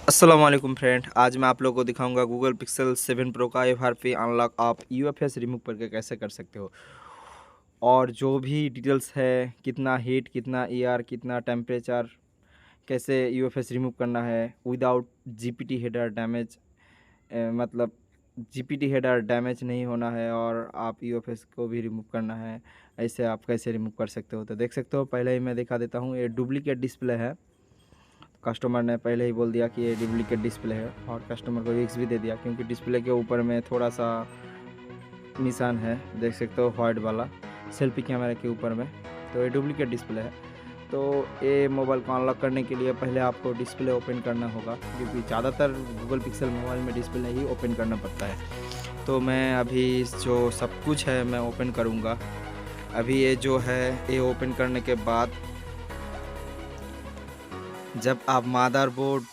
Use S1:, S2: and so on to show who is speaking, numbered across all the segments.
S1: अस्सलाम वालेकुम फ्रेंड, आज मैं आप लोगों को दिखाऊंगा गूगल पिक्सल 7 प्रो का FRP अनलॉक आप यूएफएस रिमूव करके कैसे कर सकते हो। और जो भी डिटेल्स है, कितना हीट, कितना ईआर, कितना टेम्परेचर, कैसे यूएफएस रिमूव करना है विदाउट जीपीटी हेडर डैमेज, मतलब जीपीटी हेडर डैमेज नहीं होना है और आप यूएफएस को भी रिमूव करना है, ऐसे आप कैसे रिमूव कर सकते हो। तो देख सकते हो, पहले ही मैं दिखा देता हूँ। ये डुप्लीकेट डिस्प्ले है। कस्टमर ने पहले ही बोल दिया कि ये डुप्लीकेट डिस्प्ले है और कस्टमर को रिक्स भी दे दिया, क्योंकि डिस्प्ले के ऊपर में थोड़ा सा निशान है, देख सकते हो, वाइट वाला सेल्फी कैमरा के ऊपर में। तो ये डुप्लीकेट डिस्प्ले है। तो ये मोबाइल को अनलॉक करने के लिए पहले आपको डिस्प्ले ओपन करना होगा, क्योंकि ज़्यादातर गूगल पिक्सल मोबाइल में डिस्प्ले ही ओपन करना पड़ता है। तो मैं अभी जो सब कुछ है मैं ओपन करूँगा। अभी ये जो है ये ओपन करने के बाद जब आप मादरबोर्ड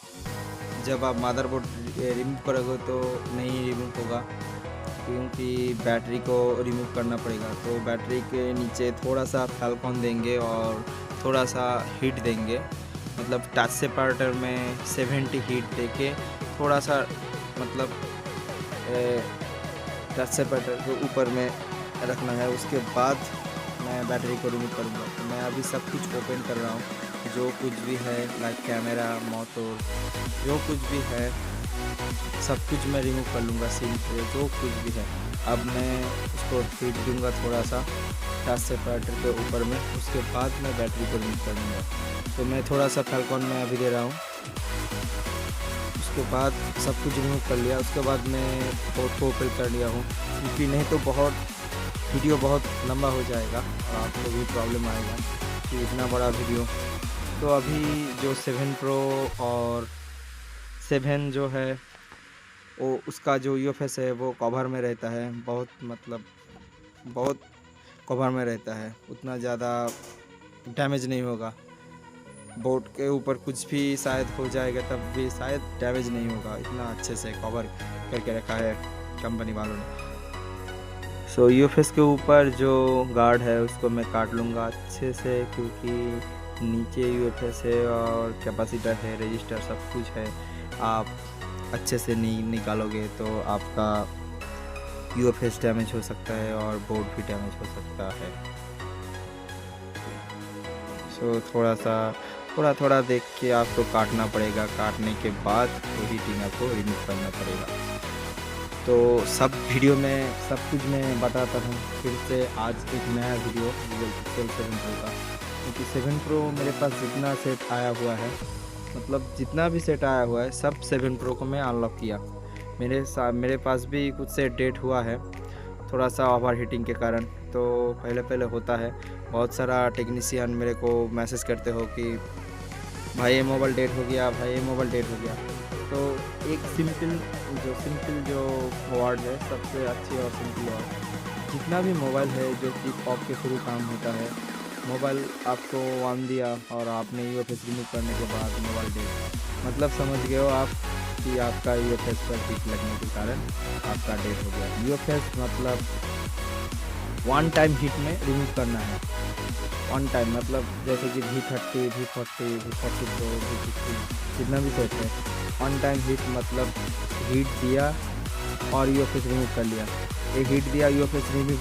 S1: रिमूव करोगे तो नहीं रिमूव होगा, क्योंकि बैटरी को रिमूव करना पड़ेगा। तो बैटरी के नीचे थोड़ा सा फैलकॉन देंगे और थोड़ा सा हीट देंगे, मतलब टच सेपरेटर में 70 हीट देके थोड़ा सा, मतलब टच सेपरेटर के ऊपर में रखना है। उसके बाद मैं बैटरी को रिमूव करूँगा। तो मैं अभी सब कुछ ओपन कर रहा हूँ, जो कुछ भी है, लाइक कैमरा, मोटर, जो कुछ भी है सब कुछ मैं रिमूव कर लूँगा। सीन पे जो कुछ भी है, अब मैं उसको फीड दूँगा थोड़ा सा टच सेपरेटर के ऊपर में। उसके बाद मैं बैटरी को रिमूव कर लूँगा। तो मैं थोड़ा सा फैलकॉन में अभी दे रहा हूँ। उसके बाद सब कुछ रिमूव कर लिया। उसके बाद मैं बोर्ड को ओपन कर लिया हूँ, क्योंकि नहीं तो वीडियो बहुत लंबा हो जाएगा और आपको भी प्रॉब्लम आएगा कि इतना बड़ा वीडियो। तो अभी जो 7 प्रो और 7 जो है वो उसका जो यूएफएस है वो कवर में रहता है, बहुत मतलब बहुत कवर में रहता है, उतना ज़्यादा डैमेज नहीं होगा। बोर्ड के ऊपर कुछ भी शायद हो जाएगा तब भी शायद डैमेज नहीं होगा, इतना अच्छे से कवर करके रखा है कंपनी वालों ने। सो यूएफएस के ऊपर जो गार्ड है उसको मैं काट लूँगा अच्छे से, क्योंकि नीचे यूएफएस है और कैपेसिटर है, रजिस्टर सब कुछ है। आप अच्छे से नहीं निकालोगे तो आपका यूएफएस डैमेज हो सकता है और बोर्ड भी डैमेज हो सकता है। सो थोड़ा थोड़ा देख के आपको काटना पड़ेगा। काटने के बाद तो हीटिंग आपको रिमूव करना पड़ेगा। तो सब वीडियो में सब कुछ मैं बताता हूँ फिर से। आज एक नया वीडियो गूगल पिक्सल 7 प्रो का, क्योंकि 7 प्रो मेरे पास जितना सेट आया हुआ है, मतलब जितना भी सेट आया हुआ है सब 7 प्रो को मैं अनलॉक किया। मेरे पास भी कुछ से डेट हुआ है थोड़ा सा ओवर हीटिंग के कारण। तो पहले होता है, बहुत सारा टेक्नीशियन मेरे को मैसेज करते हो कि भाई ये मोबाइल डेट हो गया, भाई ये मोबाइल डेट हो गया। तो एक सिंपल जो वर्ड है, सबसे अच्छी और सिंपल वर्ड, जितना भी मोबाइल है जो कि ऑफ के थ्रू काम होता है, मोबाइल आपको ऑन दिया और आपने यूएफएस रिमूव करने के बाद मोबाइल डेट, मतलब समझ गए हो आप कि आपका यूएफएस पर हीट लगने के कारण आपका डेट हो गया। यूएफएस मतलब वन टाइम हीट में रिमूव करना है। वन टाइम मतलब जैसे कि V30, V40, V40 pro, V50 जितना भी सेट है, वन टाइम हीट मतलब हीट दिया और यूएफएस रिमूव कर लिया। एक हीट दिया, यूएफएस रिमूव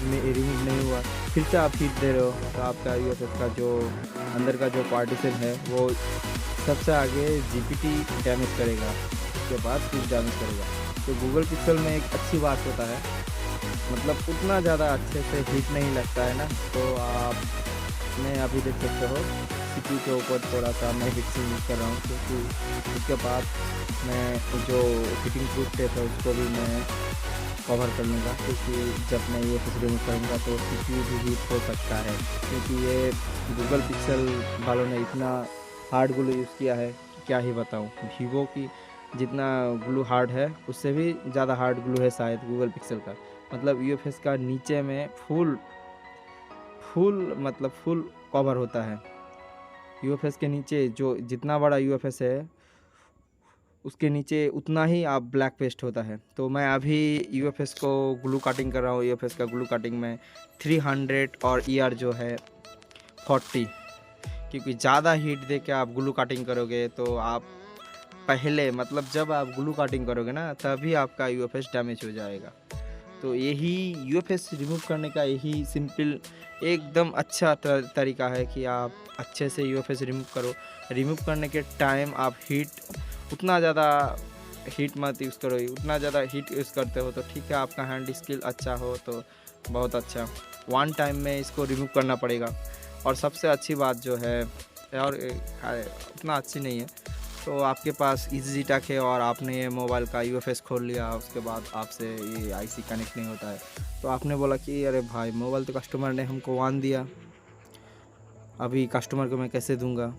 S1: नहीं हुआ, फिर से आप हीट दे रहे हो, तो आपका यूएफएस का जो अंदर का जो पार्टीशन है वो सबसे आगे जीपीटी डैमेज करेगा, उसके बाद फिर डैमेज करेगा। तो गूगल पिक्सल में एक अच्छी बात होता है, मतलब उतना ज़्यादा अच्छे से हीट नहीं लगता है ना। तो आप मैं अभी देख सकते हो सीपीयू के ऊपर थोड़ा सा मैं हीटिंग यूज़ कर रहा हूँ, क्योंकि उसके बाद मैं जो हीटिंग प्रूफ टेप है उसको भी मैं कवर कर लूँगा, क्योंकि जब मैं ये कुछ रिमूव करूँगा तो सीपीयू भी हीट हो सकता है। क्योंकि ये गूगल पिक्सल वालों ने इतना हार्ड ग्लू यूज़ किया है कि क्या ही बताऊँ। वीवो की जितना ग्लू हार्ड है उससे भी ज़्यादा हार्ड ग्लू है शायद गूगल पिक्सल का। मतलब यूएफएस का नीचे में फुल कवर होता है। यूएफएस के नीचे जो जितना बड़ा यूएफएस है उसके नीचे उतना ही आप ब्लैक पेस्ट होता है। तो मैं अभी यूएफएस को ग्लू कटिंग कर रहा हूँ। यूएफएस का ग्लू कटिंग में 300 और ईआर जो है 40, क्योंकि ज़्यादा हीट दे के आप ग्लू कटिंग करोगे तो आप पहले मतलब जब आप ग्लू काटिंग करोगे ना तभी आपका यूएफएस डैमेज हो जाएगा। तो यही यूएफएस रिमूव करने का यही सिंपल एकदम अच्छा तरीका है कि आप अच्छे से यूएफएस रिमूव करो। रिमूव करने के टाइम आप उतना ज़्यादा हीट मत यूज़ करो। उतना ज़्यादा हीट यूज़ करते हो तो ठीक है, आपका हैंड स्किल अच्छा हो तो बहुत अच्छा, वन टाइम में इसको रिमूव करना पड़ेगा। और सबसे अच्छी बात जो है, और उतना अच्छी नहीं है, तो आपके पास EasyTouch है और आपने ये मोबाइल का यूएफएस खोल लिया, उसके बाद आपसे ये आईसी कनेक्ट नहीं होता है, तो आपने बोला कि अरे भाई मोबाइल तो कस्टमर ने हमको वन दिया, अभी कस्टमर को मैं कैसे दूंगा।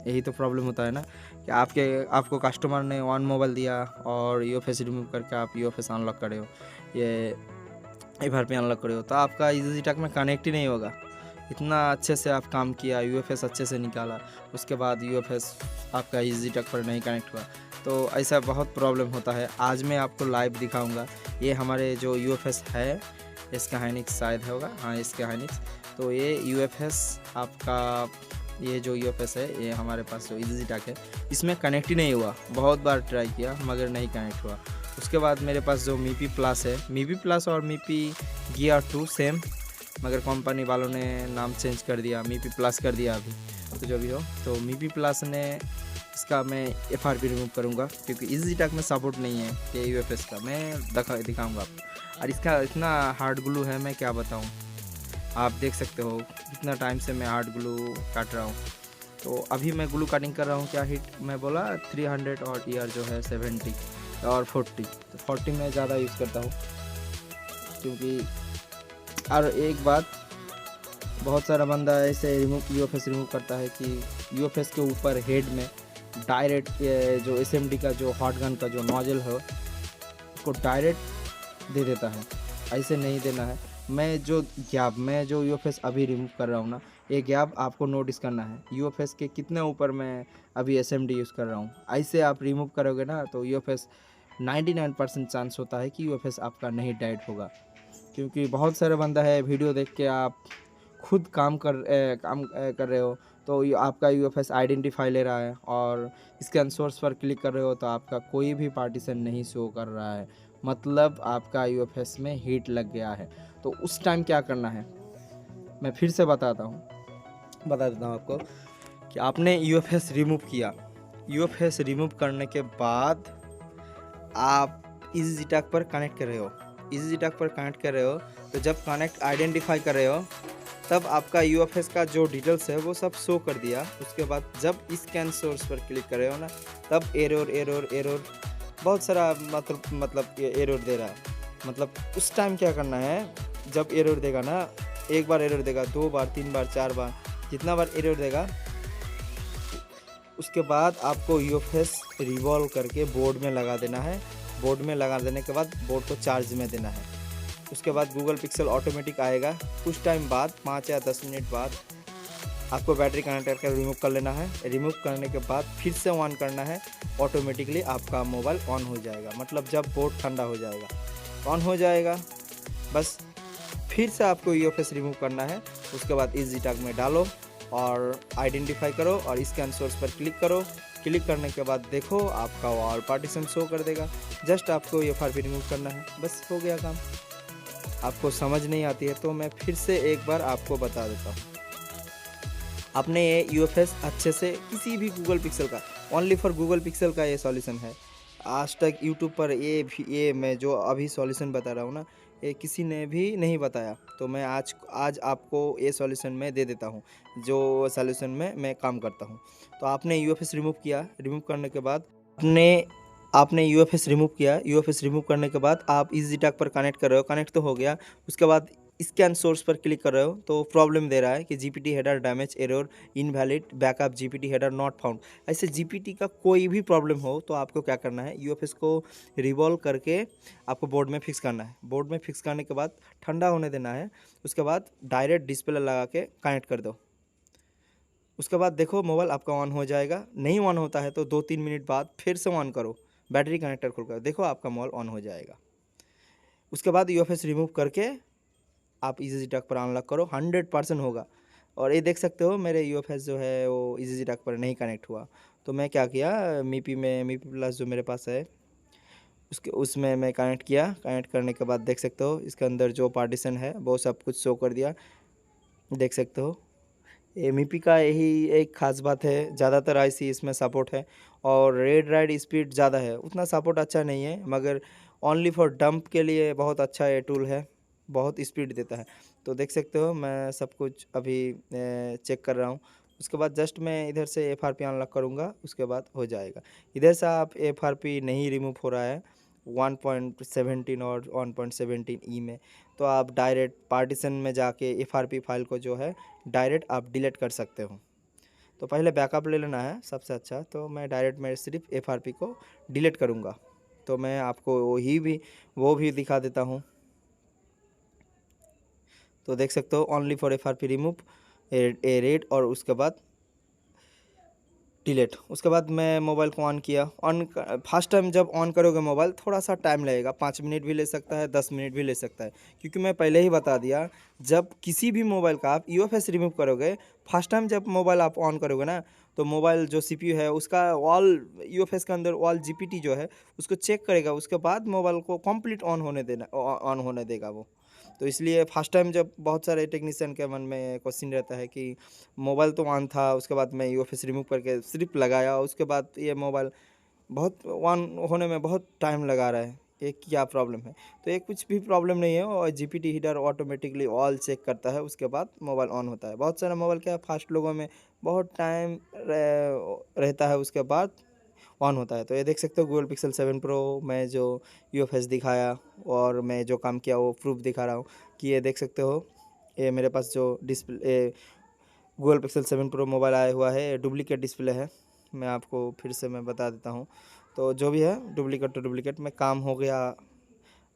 S1: यही तो प्रॉब्लम होता है ना कि आपको कस्टमर ने वन मोबाइल दिया और यूएफएस रिमूव करके आप यूएफएस अनलॉक करे हो, ये बार पे अनलॉक करे हो, तो आपका EasyTouch में कनेक्ट ही नहीं होगा। इतना अच्छे से आप काम किया, यूएफएस अच्छे से निकाला, उसके बाद यूएफएस आपका EasyTouch पर नहीं कनेक्ट हुआ, तो ऐसा बहुत प्रॉब्लम होता है। आज मैं आपको लाइव दिखाऊंगा। ये हमारे जो यूएफएस है, इसका हाइनिक्स शायद होगा, हाँ इसका हाइनिक्स। तो ये यूएफएस आपका, ये जो यूएफएस है ये हमारे पास जो EasyTouch है इसमें कनेक्ट ही नहीं हुआ। बहुत बार ट्राई किया मगर नहीं कनेक्ट हुआ। उसके बाद मेरे पास जो MIPI प्लस है, MIPI प्लस और MIPI Gear 2 सेम, मगर कंपनी वालों ने नाम चेंज कर दिया, MIPI प्लस कर दिया अभी, तो जो भी हो। तो MIPI प्लस ने इसका मैं FRP रिमूव करूँगा क्योंकि EasyTouch में सपोर्ट नहीं है ये यूएफएस का। मैं दिखाऊँगा आपको। और इसका इतना हार्ड ग्लू है, मैं क्या बताऊँ, आप देख सकते हो इतना टाइम से मैं हार्ड ग्लू काट रहा हूँ। तो अभी मैं ग्लू कटिंग कर रहा हूँ, क्या हीट मैं बोला 300 और ईयर जो है 70 और 40, तो 40 में ज़्यादा यूज़ करता हूँ क्योंकि। और एक बात, बहुत सारा बंदा ऐसे यूएफएस रिमूव करता है कि यूएफएस के ऊपर हेड में डायरेक्ट जो SMD का जो हॉट गन का जो नोजल है उसको डायरेक्ट दे देता है। ऐसे नहीं देना है। मैं जो यूएफएस अभी रिमूव कर रहा हूँ ना, ये गैप आपको नोटिस करना है यूएफएस के कितने ऊपर मैं अभी SMD यूज़ कर रहा हूँ। ऐसे आप रिमूव करोगे ना तो यूएफएस 99% चांस होता है कि यूएफएस आपका नहीं डाइड होगा। क्योंकि बहुत सारे बंदा है, वीडियो देख के आप खुद काम कर रहे हो तो आपका यूएफएस आइडेंटिफाई ले रहा है और स्कैन सोर्स पर क्लिक कर रहे हो तो आपका कोई भी पार्टीशन नहीं शो कर रहा है, मतलब आपका यूएफएस में हीट लग गया है। तो उस टाइम क्या करना है मैं फिर से बता देता हूँ आपको कि आपने यूएफएस रिमूव किया। यूएफएस रिमूव करने के बाद आप EasyTouch पर कनेक्ट कर रहे हो। EasyTouch पर कनेक्ट कर रहे हो तो जब कनेक्ट आइडेंटिफाई कर रहे हो तब आपका यूएफएस का जो डिटेल्स है वो सब शो कर दिया। उसके बाद जब स्कैन सोर्स पर क्लिक कर रहे हो ना तब एरर बहुत सारा मतलब एरर दे रहा है। मतलब उस टाइम क्या करना है, जब एरर देगा ना, एक बार एरर देगा, 2 बार 3 बार 4 बार, जितना बार एरर देगा उसके बाद आपको यूएफएस रिवॉल्व करके बोर्ड में लगा देना है। बोर्ड में लगा देने के बाद बोर्ड को चार्ज में देना है। उसके बाद गूगल पिक्सल ऑटोमेटिक आएगा। कुछ टाइम बाद 5 या 10 मिनट बाद आपको बैटरी कनेक्ट करके रिमूव कर लेना है। रिमूव करने के बाद फिर से ऑन करना है, ऑटोमेटिकली आपका मोबाइल ऑन हो जाएगा। मतलब जब बोर्ड ठंडा हो जाएगा ऑन हो जाएगा, बस फिर से आपको यूएफएस रिमूव करना है। उसके बाद EasyTouch में डालो और आइडेंटिफाई करो और स्कैन सोर्स पर क्लिक करो। क्लिक करने के बाद देखो आपका वॉल पार्टीशन शो कर देगा। जस्ट आपको FRP रिमूव करना है, बस हो गया काम। आपको समझ नहीं आती है तो मैं फिर से एक बार आपको बता देता हूँ। आपने ये यूएफएस अच्छे से किसी भी गूगल पिक्सल का, ओनली फॉर गूगल पिक्सल का ये सॉल्यूशन है। आज तक यूट्यूब पर ये मैं जो अभी सॉल्यूशन बता रहा हूँ ना, ये किसी ने भी नहीं बताया। तो मैं आज आपको ये सॉल्यूशन मैं दे देता हूँ, जो सॉल्यूशन में मैं काम करता हूँ। तो आपने यूएफएस रिमूव किया, रिमूव करने के बाद आपने यूएफएस रिमूव किया। यूएफएस रिमूव करने के बाद आप EasyTouch पर कनेक्ट कर रहे हो, कनेक्ट तो हो गया। उसके बाद स्कैन सोर्स पर क्लिक कर रहे हो तो प्रॉब्लम दे रहा है कि GPT header damage, error, invalid backup, GPT header not found. ऐसे GPT का कोई भी प्रॉब्लम हो तो आपको क्या करना है, यूएफएस को रिवॉल्व करके आपको बोर्ड में फिक्स करना है। बोर्ड में फिक्स करने के बाद ठंडा होने देना है। उसके बाद डायरेक्ट डिस्प्ले लगा के कनेक्ट कर दो। उसके बाद देखो मोबाइल आपका ऑन हो जाएगा। नहीं ऑन होता है तो 2-3 मिनट बाद फिर से ऑन करो, बैटरी कनेक्टर खोलकर देखो आपका मोबाइल ऑन हो जाएगा। उसके बाद यूएफएस रिमूव करके आप EasyTouch पर अनलॉक करो, 100% होगा। और ये देख सकते हो मेरे यूएफएस जो है वो EasyTouch पर नहीं कनेक्ट हुआ। तो मैं क्या किया, मी पी प्लस जो मेरे पास है उसमें मैं कनेक्ट किया। कनेक्ट करने के बाद देख सकते हो इसके अंदर जो पार्टीशन है वो सब कुछ शो कर दिया, देख सकते हो। एमईपी का यही एक ख़ास बात है, ज़्यादातर आईसी इसमें सपोर्ट है। और रेड राइड स्पीड ज़्यादा है, उतना सपोर्ट अच्छा नहीं है, मगर ओनली फॉर डंप के लिए बहुत अच्छा ये टूल है, बहुत स्पीड देता है। तो देख सकते हो मैं सब कुछ अभी चेक कर रहा हूँ। उसके बाद जस्ट मैं इधर से एफआरपी अनलॉक करूँगा, उसके बाद हो जाएगा। इधर से आप एफआरपी नहीं रिमूव हो रहा है 1.17 और 1.17 ई में, तो आप डायरेक्ट पार्टीशन में जाके एफआरपी फाइल को जो है डायरेक्ट आप डिलीट कर सकते हो। तो पहले बैकअप ले लेना है सबसे अच्छा, तो मैं डायरेक्ट मैं सिर्फ एफआरपी को डिलीट करूँगा। तो मैं आपको वो भी दिखा देता हूँ। तो देख सकते हो only for FRP remove A red और उसके बाद डिलीट। उसके बाद मैं मोबाइल को ऑन किया। फर्स्ट टाइम जब ऑन करोगे मोबाइल थोड़ा सा टाइम लगेगा, 5 मिनट भी ले सकता है, 10 मिनट भी ले सकता है, क्योंकि मैं पहले ही बता दिया जब किसी भी मोबाइल का आप यूएफएस रिमूव करोगे, फर्स्ट टाइम जब मोबाइल आप ऑन करोगे ना, तो मोबाइल जो सीपीयू है उसका ऑल यूएफएस के अंदर ऑल जीपीटी जो है उसको चेक करेगा, उसके बाद मोबाइल को कंप्लीट ऑन होने देगा वो। तो इसलिए फर्स्ट टाइम जब बहुत सारे टेक्नीशियन के मन में क्वेश्चन रहता है कि मोबाइल तो ऑन था, उसके बाद मैं यूएफएस रिमूव करके सिर्फ लगाया, उसके बाद ये मोबाइल बहुत ऑन होने में बहुत टाइम लगा रहा है, ये क्या प्रॉब्लम है। तो ये कुछ भी प्रॉब्लम नहीं है, और GPT heater automatically all check करता है, उसके बाद मोबाइल ऑन होता है। बहुत सारा मोबाइल क्या फास्ट लोगों में बहुत टाइम रहता है, उसके बाद ऑन होता है। तो ये देख सकते हो गूगल पिक्सल 7 प्रो मैं जो यूएफएस दिखाया और मैं जो काम किया वो प्रूफ दिखा रहा हूँ कि ये देख सकते हो, ये मेरे पास जो display Google pixel 7 pro mobile आया हुआ है, डुप्लीकेट डिस्प्ले है। मैं आपको फिर से मैं बता देता हूँ, तो जो भी है डुप्लीकेट तो डुप्लीकेट में काम हो गया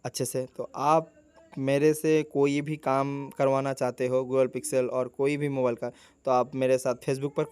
S1: अच्छे से। तो आप मेरे से कोई भी काम करवाना चाहते हो गूगल पिक्सल और कोई भी मोबाइल का, तो आप मेरे साथ फेसबुक पर